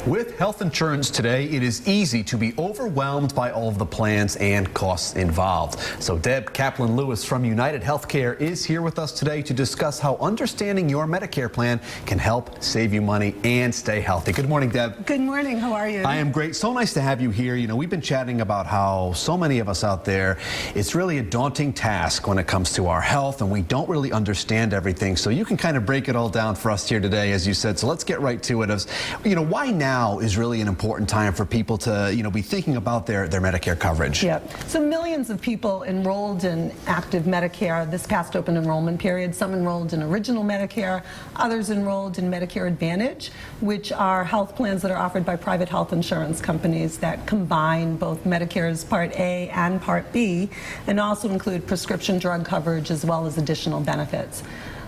With health insurance today, it is easy to be overwhelmed by all of the plans and costs involved. So Deb Kaplan-Lewis from United Healthcare is here with us today to discuss how understanding your Medicare plan can help save you money and stay healthy. Good morning, Deb. Good morning. How are you? I am great. So nice to have you here. You know, we've been chatting about how so many of us out there, it's really a daunting task when it comes to our health, and we don't really understand everything. So you can kind of break it all down for us here today, as you said. So let's get right to it. Why now is really an important time for people to, be thinking about their Medicare coverage. Yep. So millions of people enrolled in active Medicare this past open enrollment period. Some enrolled in original Medicare, others enrolled in Medicare Advantage, which are health plans that are offered by private health insurance companies that combine both Medicare's Part A and Part B, and also include prescription drug coverage as well as additional benefits.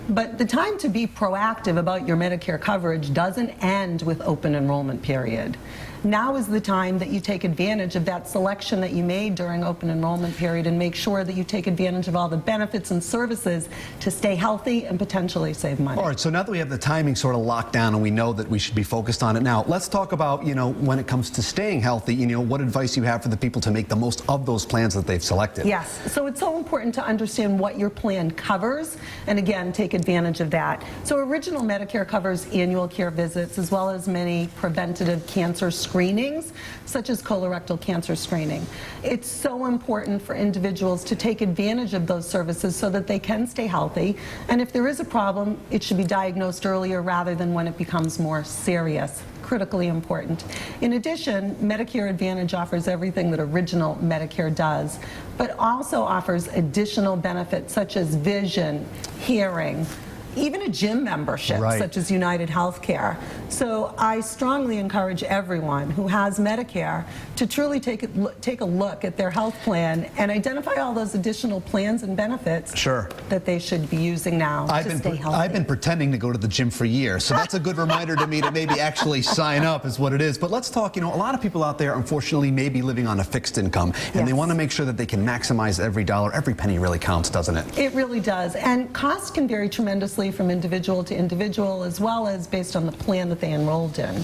But the time to be proactive about your Medicare coverage doesn't end with open enrollment period. Now is the time that you take advantage of that selection that you made during open enrollment period and make sure that you take advantage of all the benefits and services to stay healthy and potentially save money. All right, so now that we have the timing sort of locked down and we know that we should be focused on it now, let's talk about, when it comes to staying healthy, what advice you have for the people to make the most of those plans that they've selected. Yes, so it's so important to understand what your plan covers and again, take advantage of that. So original Medicare covers annual care visits as well as many preventative cancer screenings, such as colorectal cancer screening. It's so important for individuals to take advantage of those services so that they can stay healthy. And if there is a problem, it should be diagnosed earlier rather than when it becomes more serious. Critically important. In addition, Medicare Advantage offers everything that original Medicare does, but also offers additional benefits such as vision, hearing, even a gym membership, such as United Healthcare. So I strongly encourage everyone who has Medicare to truly take a look at their health plan and identify all those additional plans and benefits that they should be using now to stay healthy. I've been pretending to go to the gym for years, so that's a good reminder to me to maybe actually sign up is what it is. But let's talk, a lot of people out there, unfortunately, may be living on a fixed income, and they want to make sure that they can maximize every dollar. Every penny really counts, doesn't it? It really does. And costs can vary tremendously from individual to individual, as well as based on the plan that they enrolled in.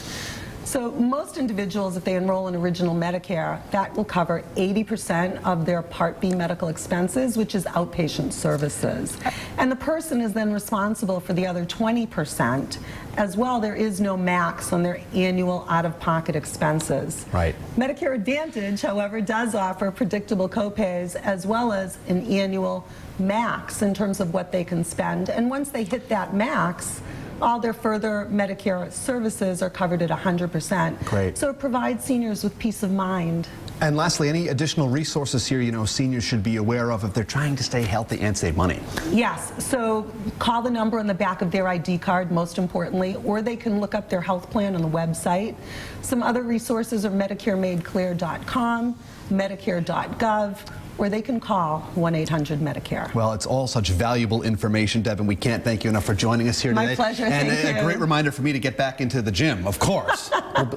So most individuals, if they enroll in original Medicare, that will cover 80% of their Part B medical expenses, which is outpatient services. And the person is then responsible for the other 20%. As well, there is no max on their annual out-of-pocket expenses. Medicare Advantage, however, does offer predictable copays as well as an annual max in terms of what they can spend. And once they hit that max, all their further Medicare services are covered at 100%. Great. So it provides seniors with peace of mind. And lastly, any additional resources here, seniors should be aware of if they're trying to stay healthy and save money? Yes, so call the number on the back of their ID card, most importantly, or they can look up their health plan on the website. Some other resources are MedicareMadeClear.com, Medicare.gov, or they can call 1-800-MEDICARE. Well, it's all such valuable information, Deb, and we can't thank you enough for joining us here today. My pleasure, and thank you. A great reminder for me to get back into the gym, of course.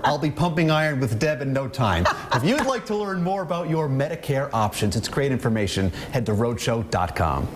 I'll be pumping iron with Deb in no time. If you'd like to learn more about your Medicare options, it's great information. Head to Roadshow.com.